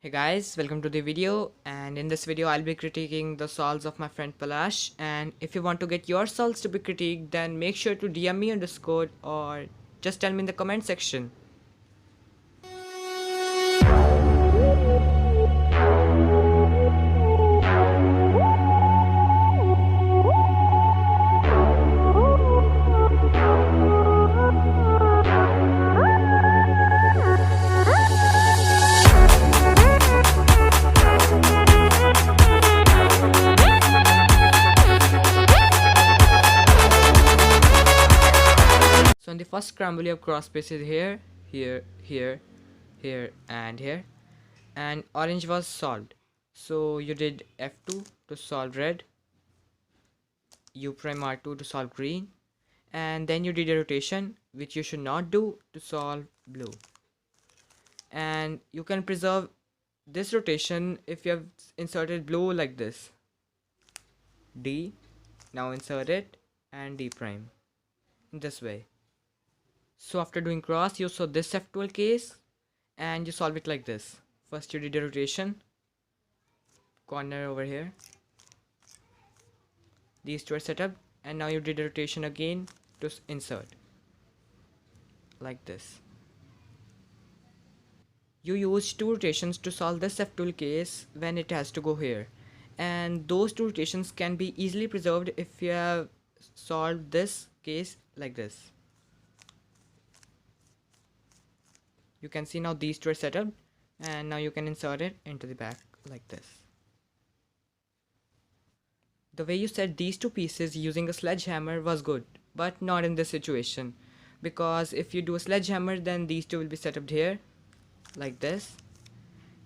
Hey guys, welcome to the video, and in this video I'll be critiquing the solves of my friend Palash. And if you want to get your solves to be critiqued, then make sure to DM me on Discord or just tell me in the comment section. So in the first scramble you have cross spaces here, here, here, here and here, and orange was solved. So you did F2 to solve red, U prime R2 to solve green, and then you did a rotation which you should not do to solve blue. And you can preserve this rotation if you have inserted blue like this, D, now insert it, and D prime in this way. So after doing cross, you saw this F12 case and you solve it like this. First you did a rotation, corner over here, these two are set up, and now you did a rotation again to insert like this. You use two rotations to solve this F12 case when it has to go here, and those two rotations can be easily preserved if you have solved this case like this. You can see now these two are set up, and now you can insert it into the back like this. The way you set these two pieces using a sledgehammer was good, but not in this situation, because if you do a sledgehammer, then these two will be set up here like this.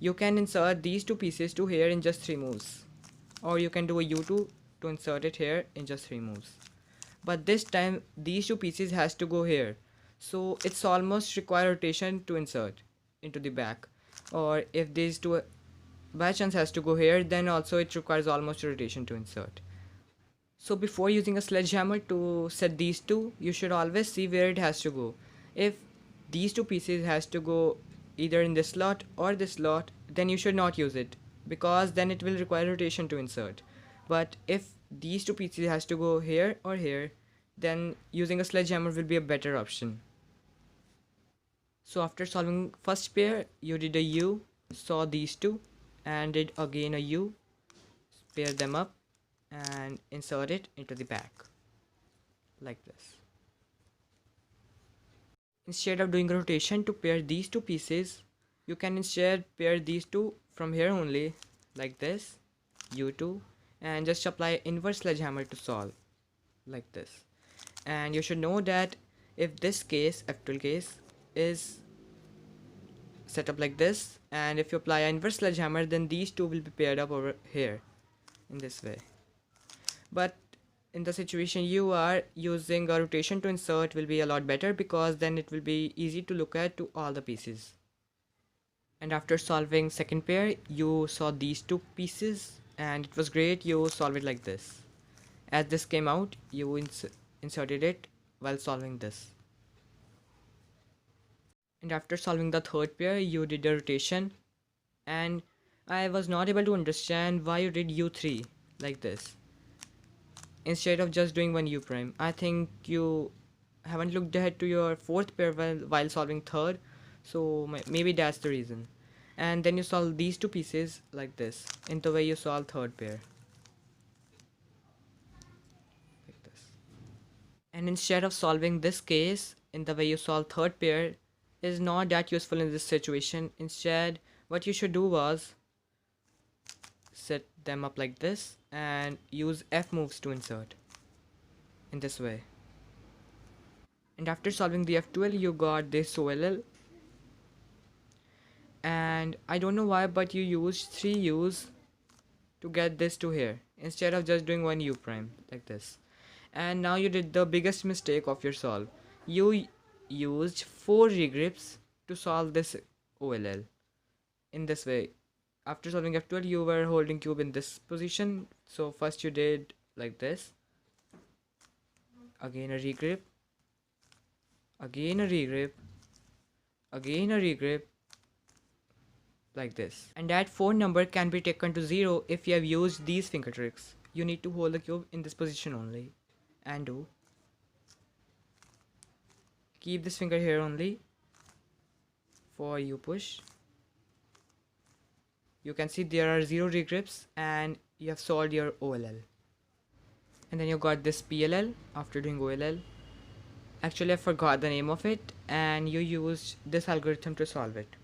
You can insert these two pieces to here in just 3 moves, or you can do a U2 to insert it here in just 3 moves. But this time these two pieces has to go here, so it's almost require rotation to insert into the back. Or if these two by chance has to go here, then also it requires almost a rotation to insert. So before using a sledgehammer to set these two, you should always see where it has to go. If these two pieces has to go either in this slot or this slot, then you should not use it, because then it will require rotation to insert. But if these two pieces has to go here or here, then using a sledgehammer will be a better option. So after solving first pair, you did a U, saw these two, and did again a U, pair them up and insert it into the back like this. Instead of doing a rotation to pair these two pieces, you can instead pair these two from here only like this, U2, and just apply inverse sledgehammer to solve like this. And you should know that if this case, F12 case, is set up like this, and if you apply an inverse sledgehammer, then these two will be paired up over here in this way. But in the situation you are, using a rotation to insert will be a lot better, because then it will be easy to look at to all the pieces. And after solving second pair, you saw these two pieces and it was great. You solve it like this. As this came out, you inserted it while solving this. And after solving the third pair, you did a rotation, and I was not able to understand why you did U3 like this instead of just doing one U prime. I think you haven't looked ahead to your fourth pair while solving third, so maybe that's the reason. And then you solve these two pieces like this in the way you solve third pair like this. And instead of solving this case in the way you solve third pair is not that useful in this situation. Instead, what you should do was set them up like this and use F moves to insert in this way. And after solving the F12, you got this OLL, and I don't know why, but you used 3 U's to get this to here instead of just doing one U prime like this. And now you did the biggest mistake of your solve. You used 4 regrips to solve this OLL in this way. After solving F12, you were holding cube in this position, so first you did like this, again a regrip, again a regrip, again a regrip like this. And that 4 number can be taken to 0 if you have used these finger tricks. You need to hold the cube in this position only and do. Keep this finger here only for you push. You can see there are 0 regrips and you have solved your OLL. And then you got this PLL after doing OLL. Actually, I forgot the name of it, and you used this algorithm to solve it.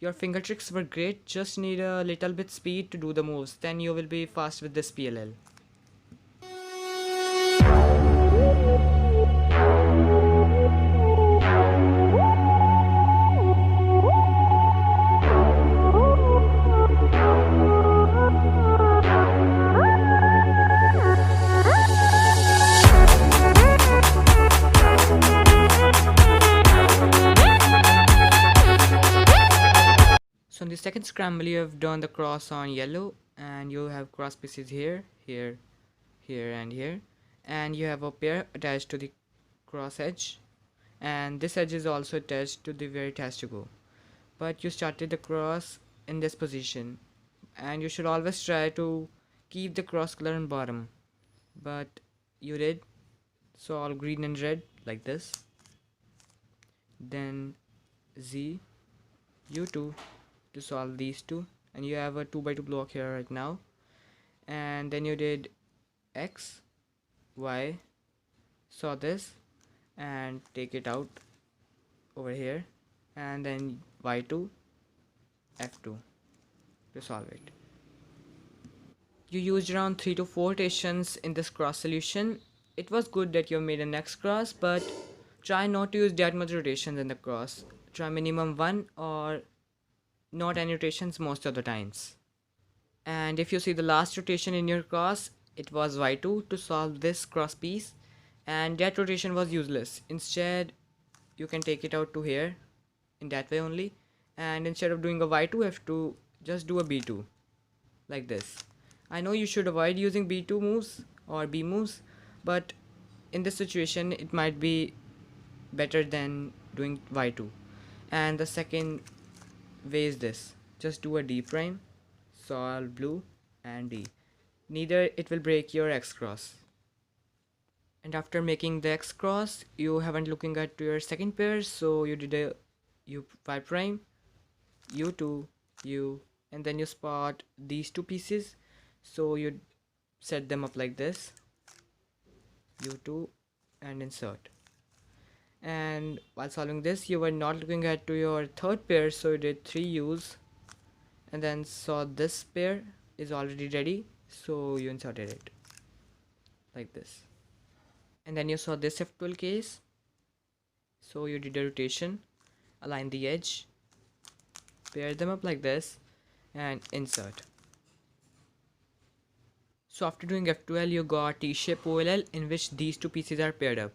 Your finger tricks were great, just need a little bit speed to do the moves, then you will be fast with this PLL. So in the second scramble you have done the cross on yellow, and you have cross pieces here, here, here and here, and you have a pair attached to the cross edge, and this edge is also attached to the where it has to go. But you started the cross in this position, and you should always try to keep the cross color on bottom, but you did, so all green and red like this. Then Z, U2 to solve these two, and you have a 2x2 block here right now. And then you did X, Y, saw this and take it out over here, and then Y2, F2 to solve it. You used around 3 to 4 rotations in this cross solution. It was good that you made a next cross, but try not to use that much rotations in the cross. Try minimum 1 or not any rotations most of the times. And if you see the last rotation in your cross, it was Y2 to solve this cross piece, and that rotation was useless. Instead, you can take it out to here in that way only, and instead of doing a Y2 you have to just do a B2 like this. I know you should avoid using B2 moves or B moves, but in this situation it might be better than doing Y2. And the second way is this, just do a D prime, solve blue and D. Neither it will break your X cross. And after making the X cross, you haven't looking at your second pair, so you did a U Y prime, U2, U, and then you spot these two pieces, so you set them up like this, U2 and insert. And while solving this, you were not looking at to your third pair, so you did 3 U's, and then saw this pair is already ready, so you inserted it like this. And then you saw this F12 case, so you did a rotation, align the edge, pair them up like this, and insert. So after doing F12, you got T-shape OLL in which these two pieces are paired up.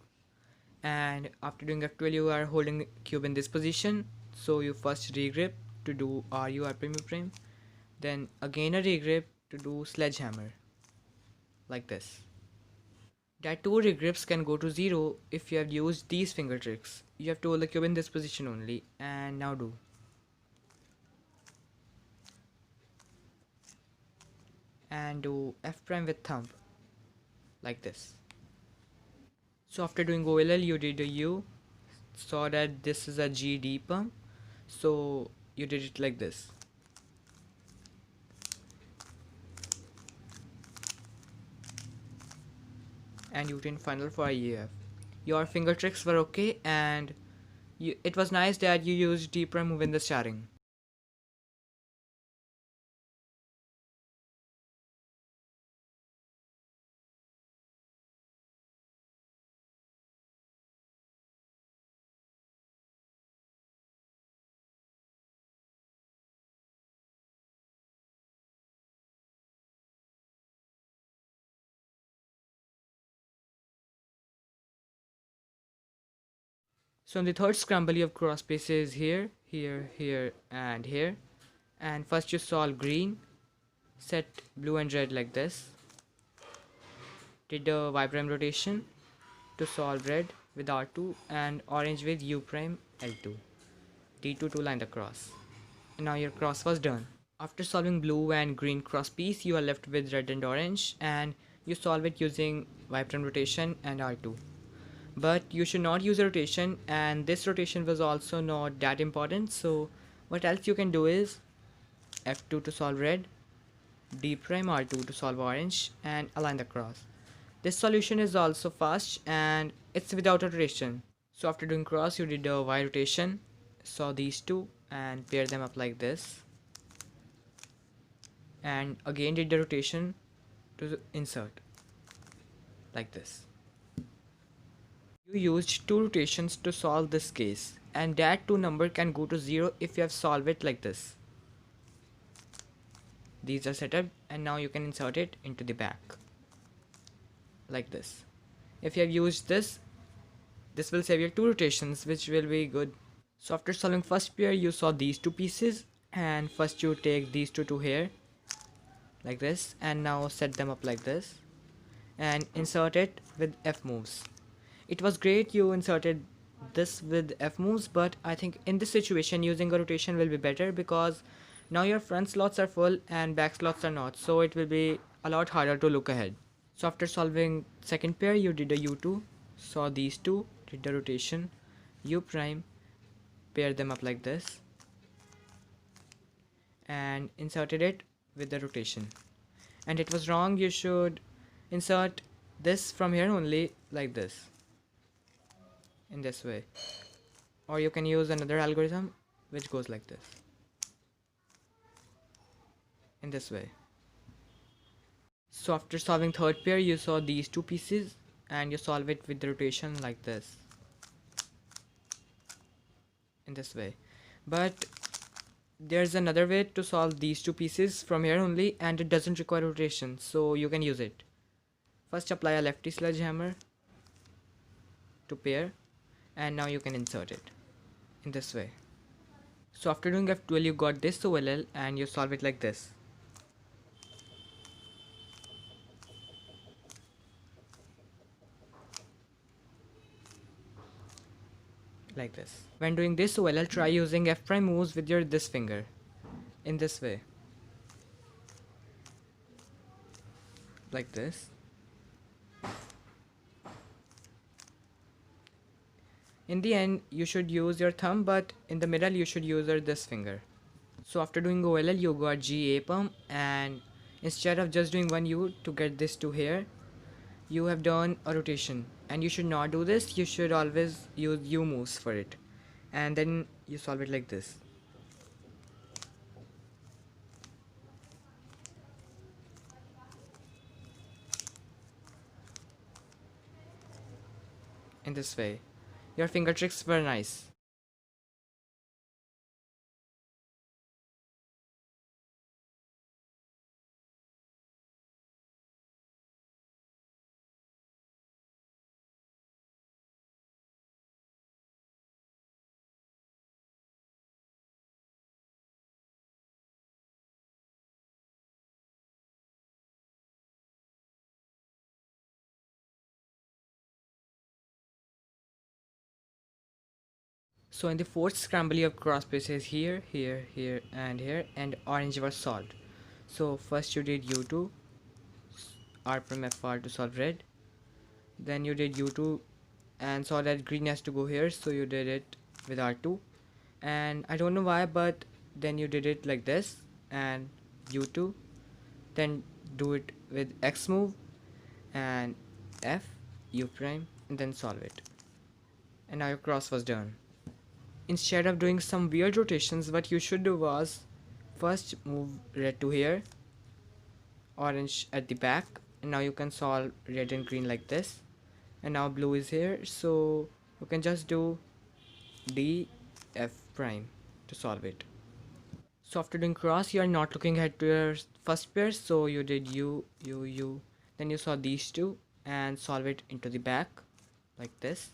And after doing F12, you are holding cube in this position, so you first regrip to do RU R prime U prime, then again a regrip to do sledgehammer like this. That 2 regrips can go to 0 if you have used these finger tricks. You have to hold the cube in this position only, and now do. And do F prime with thumb like this. So after doing OLL, you did a U, saw that this is a GD pump, so you did it like this. And you did final for EF. Your finger tricks were okay, and it was nice that you used D prime move in the starting. So in the third scramble, you have cross pieces here, here, here, and here. And first you solve green, set blue and red like this. Did a Y prime rotation, to solve red with R2 and orange with U prime L2. D2 to line the cross. And now your cross was done. After solving blue and green cross piece, you are left with red and orange, and you solve it using Y prime rotation and R2. But you should not use a rotation, and this rotation was also not that important, so what else you can do is F2 to solve red, D prime R2 to solve orange, and align the cross. This solution is also fast and it's without a rotation. So after doing cross, you did a Y rotation, saw these two and pair them up like this, and again did the rotation to insert like this. You used two rotations to solve this case, and that two number can go to 0 if you have solved it like this. These are set up, and now you can insert it into the back like this. If you have used this will save your two rotations, which will be good. So after solving first pair, you saw these two pieces, and first you take these two to here like this, and now set them up like this and insert it with F moves. It was great you inserted this with F moves, but I think in this situation using a rotation will be better, because now your front slots are full and back slots are not, so it will be a lot harder to look ahead. So after solving second pair, you did a U2, saw these two, did the rotation, U prime, pair them up like this, and inserted it with the rotation. And it was wrong, you should insert this from here only like this, in this way. Or you can use another algorithm which goes like this, in this way. So after solving third pair, you saw these two pieces and you solve it with the rotation like this, in this way. But there's another way to solve these two pieces from here only, and it doesn't require rotation, so you can use it. First apply a lefty sledgehammer to pair, and now you can insert it in this way. So after doing F12, you got this OLL and you solve it like this. Like this. When doing this OLL, try using F prime moves with your this finger, in this way, like this. In the end you should use your thumb, but in the middle you should use your this finger. So after doing OLL, you got G A pump, and instead of just doing one U to get this to here, you have done a rotation, and you should not do this. You should always use U moves for it, and then you solve it like this. In this way. Your finger tricks were nice. So in the fourth scramble, you have cross pieces here, here, here, and here, and orange was solved. So first you did U2, R prime FR to solve red. Then you did U2 and saw that green has to go here, so you did it with R2. And I don't know why, but then you did it like this, and U2. Then do it with X move and F, U prime, and then solve it. And now your cross was done. Instead of doing some weird rotations, what you should do was first move red to here, orange at the back, and now you can solve red and green like this, and now blue is here, so you can just do D F prime to solve it. So after doing cross, you are not looking at your first pair, so you did U, U, U, then you saw these two and solve it into the back like this.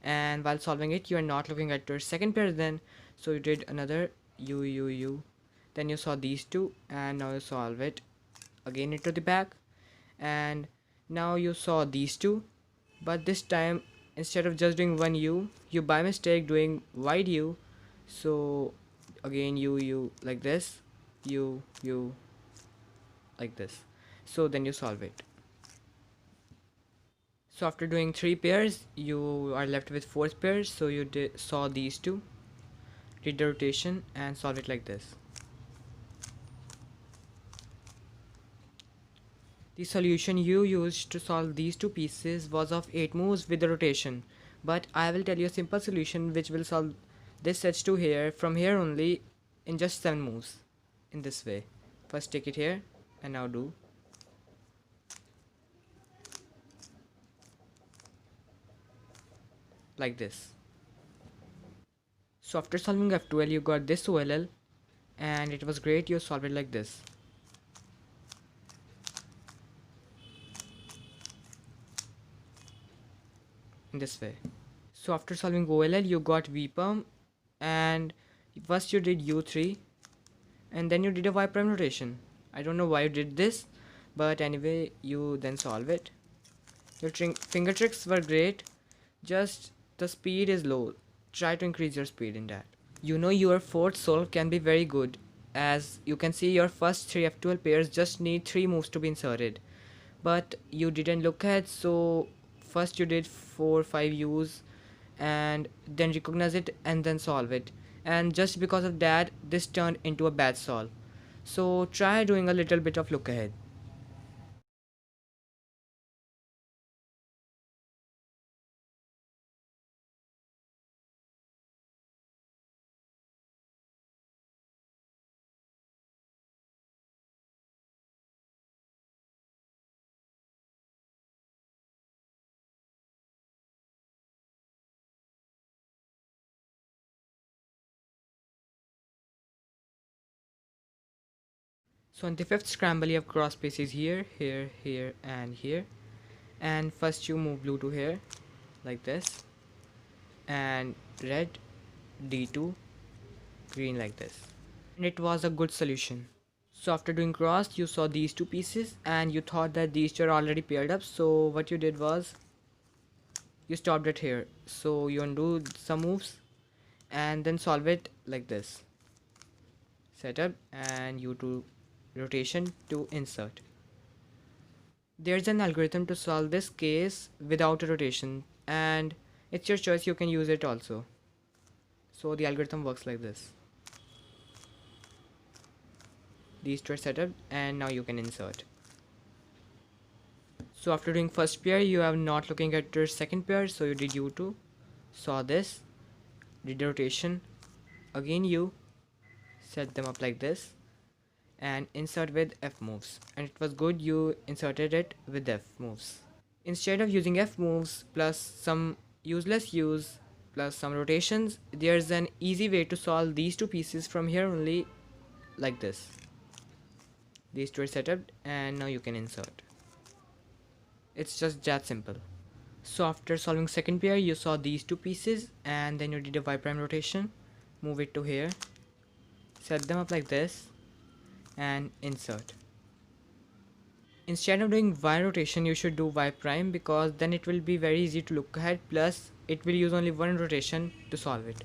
And while solving it, you are not looking at your second pair then, so you did another U, U, U, then you saw these two, and now you solve it again into the back, and now you saw these two, But this time, instead of just doing one U, you by mistake doing wide U. So again U like this, U like this. So then you solve it. So after doing 3 pairs, you are left with 4 pairs. So you saw these two, did the rotation and solve it like this. The solution you used to solve these two pieces was of 8 moves with the rotation, but I will tell you a simple solution which will solve this edge to here from here only in just 7 moves in this way. First take it here and now do like this. So after solving F12 you got this OLL and it was great. You solve it like this. In this way. So after solving OLL you got VPerm and first you did U3 and then you did a Y prime rotation. I don't know why you did this, but anyway you then solve it. Your finger tricks were great, just the speed is low. Try to increase your speed in that. You know your fourth solve can be very good, as you can see your first 3 F12 pairs just need 3 moves to be inserted. But you didn't look at, so first you did 4-5 U's and then recognize it and then solve it. And just because of that, this turned into a bad solve. So try doing a little bit of look ahead. So on the fifth scramble you have cross spaces here, here, here and here. And first you move blue to here like this and red D2 green like this, and it was a good solution. So after doing cross you saw these two pieces and you thought that these two are already paired up, so what you did was you stopped it here. So you undo some moves and then solve it like this. Setup and you do rotation to insert. There's an algorithm to solve this case without a rotation and it's your choice, you can use it also. So the algorithm works like this. These two are set up and now you can insert. So after doing first pair you are not looking at your second pair, so you did U2, saw this, did the rotation, again U, set them up like this and insert with F moves, and it was good you inserted it with F moves. Instead of using F moves plus some useless U's plus some rotations, there's an easy way to solve these two pieces from here only like this. These two are set up and now you can insert. It's just that simple. So after solving second pair you saw these two pieces and then you did a Y prime rotation, move it to here, set them up like this and insert. Instead of doing Y rotation you should do Y prime, because then it will be very easy to look ahead, plus it will use only one rotation to solve it.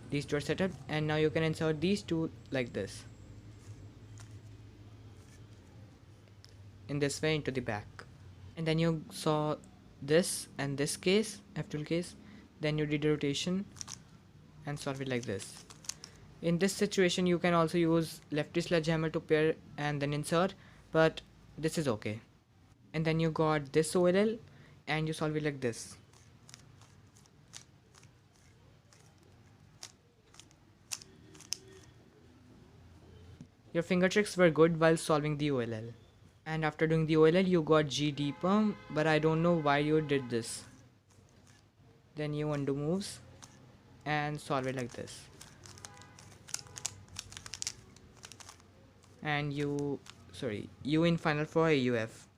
These two are set up and now you can insert these two like this, in this way into the back. And then you saw this and this case, F12 case, then you did a rotation and solve it like this. In this situation you can also use lefty sledgehammer to pair and then insert, but this is okay. And then you got this OLL and you solve it like this. Your finger tricks were good while solving the OLL. And after doing the OLL you got GD perm, but I don't know why you did this. Then you undo moves and solve it like this. And you in final for AUF.